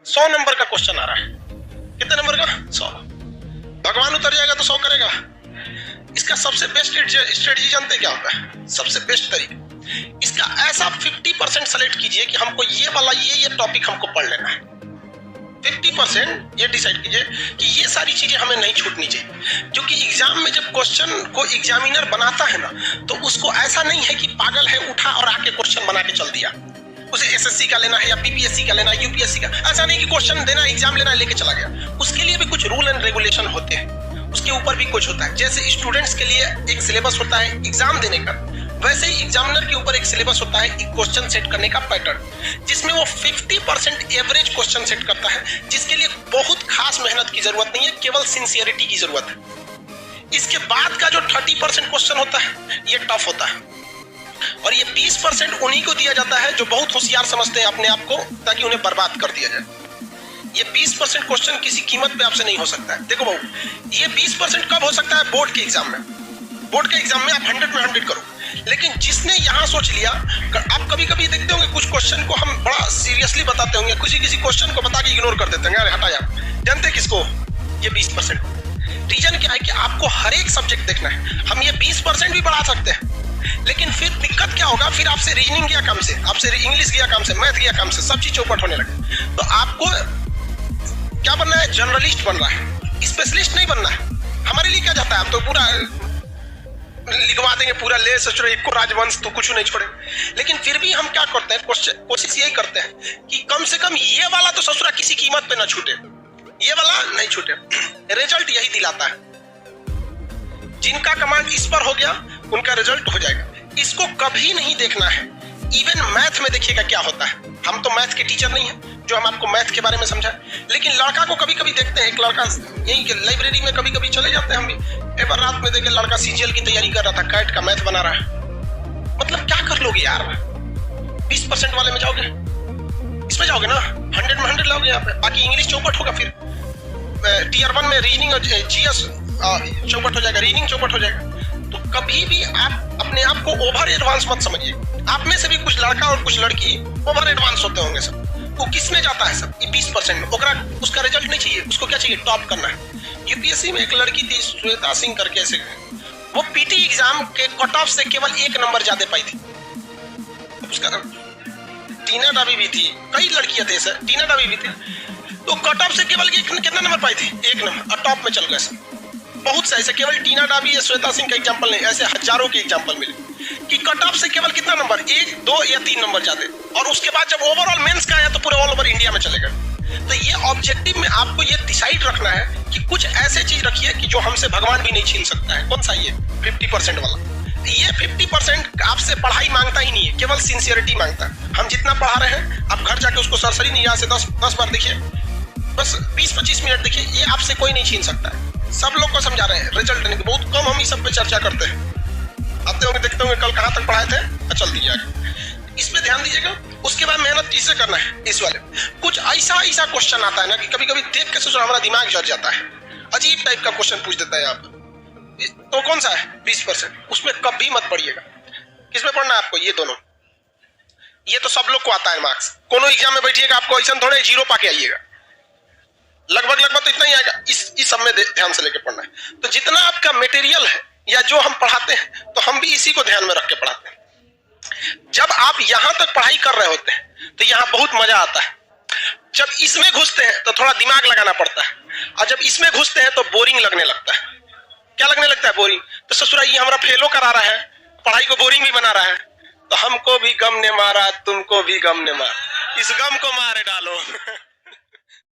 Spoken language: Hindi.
100 नंबर का क्वेश्चन आ रहा है। कितने नंबर का? 100। भगवान उतर जाएगा तो 100 करेगा। इसका सबसे बेस्ट स्ट्रेटजी जानते क्या होता है? सबसे बेस्ट तरीका इसका ऐसा 50% सेलेक्ट कीजिए कि हमको ये वाला ये टॉपिक हमको पढ़ लेना है। 50% ये डिसाइड कीजिए कि ये सारी चीजें हमें नहीं छूटनी चाहिए, क्योंकि एग्जाम में जब क्वेश्चन को एग्जामिनर बनाता है ना, तो उसको ऐसा नहीं है कि पागल है उठा और आके क्वेश्चन बना के चल दिया। उसे एसएससी का लेना है या पीपीएससी का लेना है, यूपीएससी का, ऐसा नहीं कि क्वेश्चन देना एग्जाम लेना लेके चला गया। उसके लिए भी कुछ रूल एंड रेगुलेशन होते हैं, उसके ऊपर भी कुछ होता है। जैसे स्टूडेंट्स के लिए एक सिलेबस होता है एग्जाम देने का, वैसे ही एग्जामिनर के ऊपर एक सिलेबस होता है एक क्वेश्चन सेट करने का पैटर्न, जिसमें वो 50% एवरेज क्वेश्चन सेट करता है, जिसके लिए बहुत खास मेहनत की जरूरत नहीं है, केवल सिंसियरिटी की जरूरत है। इसके बाद का जो 30% क्वेश्चन होता है ये टफ होता है, और ये 20% उन्हीं को दिया जाता है जो बहुत होशियार समझते हैं अपने आप को, ताकि उन्हें बर्बाद कर दिया जाए। ये 20% क्वेश्चन किसी कीमत पे आपसे नहीं हो सकता है। देखो बहू, ये 20% कब हो सकता है? बोर्ड के एग्जाम में। बोर्ड के एग्जाम में आप 100 में 100 करो, लेकिन जिसने यहां सोच लिया, आप कभी कभी देखते होंगे कुछ क्वेश्चन को हम बड़ा सीरियसली बताते होंगे, किसी क्वेश्चन को बता के इग्नोर कर देते हैं, यार हटा यार। जानते किसको? ये 20%। रीजन क्या है कि आपको हर एक सब्जेक्ट देखना है। हम ये 20% भी बढ़ा सकते हैं, लेकिन फिर दिक्कत क्या होगा? फिर आपसे रीजनिंग गया काम से, आपसे इंग्लिश गया काम से, मैथ गया काम से, सब चीज चौपट होने लगे। तो आपको क्या बनना है? जर्नलिस्ट बनना है, स्पेशलिस्ट नहीं बनना है। हमारे लिए क्या जाता है? आप तो पूरा लिखवा देंगे, पूरा ले सचो एक को राजवंश, तो कुछ नहीं छोड़े। लेकिन फिर भी हम क्या करते हैं? कोशिश यही करते हैं कि कम से कम ये वाला तो ससुरा किसी कीमत पे ना छूटे, ये वाला नहीं छूटे। रिजल्ट यही दिलाता है। जिनका कमांड इस पर हो गया उनका रिजल्ट हो जाएगा। इसको कभी नहीं देखना है। इवन मैथ में देखिएगा क्या होता है। हम तो मैथ के टीचर नहीं है जो हम आपको मैथ के बारे में समझाएं, लेकिन लड़का को कभी कभी देखते हैं। एक लड़का यही लाइब्रेरी में कभी कभी चले जाते हैं हम भी। एक बार रात में देखे लड़का सीजीएल की तैयारी कर रहा था, कैट का मैथ बना रहा है। मतलब क्या कर लोगे यार? 20% वाले में जाओगे, इसमें जाओगे ना, 100 में 100 लाओगे यहाँ पे। बाकी इंग्लिश चौपट होगा, फिर टीयर 1 में रीडिंग और जीएस चौपट हो जाएगा, रीडिंग चौपट हो जाएगा। तो कभी भी आप अपने आप को ओवर एडवांस मत समझिए। आप में से भी कुछ लड़का और कुछ लड़की ओवर एडवांस होते होंगे सब। वो किसमें जाता है सब? ये 20% में। उसका रिजल्ट नहीं चाहिए, उसको क्या चाहिए? टॉप करना है। यूपीएससी में एक लड़की थी श्वेता सिंह करके, ऐसे वो पीटी एग्जाम के कट ऑफ से केवल 1 नंबर ज्यादा पाई थी। उसका टीना डाबी भी थी, कई लड़कियां थे सर, टीना डाबी भी थी। तो कट ऑफ से केवल कितना नंबर पाई थी? 1 नंबर, और टॉप में चल गए सर। बहुत से ऐसे, केवल टीना डाबी या श्वेता सिंह का एग्जाम्पल नहीं, ऐसे हजारों के एग्जाम्पल मिले कि कट ऑफ से केवल कितना नंबर? 1, 2 या 3 नंबर ज्यादा, और उसके बाद जब ओवरऑल मेंस का आया तो पूरे ऑल ओवर इंडिया में चले गए। तो ये ऑब्जेक्टिव में आपको ये डिसाइड रखना है कि कुछ ऐसे चीज रखिए कि जो हमसे भगवान भी नहीं छीन सकता है। कौन सा? ये 50% वाला। ये 50% आपसे पढ़ाई मांगता ही नहीं है, केवल सिंसियरिटी मांगता है। हम जितना पढ़ा रहे हैं, आप घर जाके उसको सरसरी निगाह से 10 बार देखिए, बस 20-25 मिनट देखिए, ये आपसे कोई नहीं छीन सकता है। सब लोग को समझा रहे हैं, रिजल्ट नहीं। बहुत कम हम इस सब पे चर्चा करते हैं। आते होंगे, देखते होंगे कल कहाँ तक पढ़ाए थे, चल दीजिए आगे। इस पे ध्यान दीजिएगा। उसके बाद मेहनत किससे करना है? इस वाले कुछ ऐसा क्वेश्चन आता है ना कि कभी कभी देख के सोचो हमारा दिमाग जल जाता है। अजीब टाइप का क्वेश्चन पूछ देता है यहाँ पे। तो कौन सा है? 20%। उसमें कभी मत पढ़िएगा। किसमें पढ़ना है आपको? ये दोनों। ये तो सब लोग को आता है मार्क्स। कोनो एग्जाम में बैठिएगा, आपको ऐसा थोड़े 0 पाके आइएगा। लगभग तो इतना ही आएगा। इस सब में ध्यान से लेके पढ़ना है। तो जितना आपका मटेरियल है या जो हम पढ़ाते हैं, तो हम भी इसी को ध्यान में रख के पढ़ाते हैं। जब आप यहां तक पढ़ाई कर रहे होते हैं तो यहां बहुत मजा आता है। जब इसमें घुसते हैं तो थोड़ा दिमाग लगाना पड़ता है, और जब इसमें घुसते हैं तो बोरिंग लगने लगता है। क्या लगने लगता है? बोरिंग। तो ससुरा ये हमारा फेलो करा रहा है, पढ़ाई को बोरिंग भी बना रहा है। तो हमको भी गम ने मारा, तुमको भी गम ने मारा, इस गम को मारे डालो।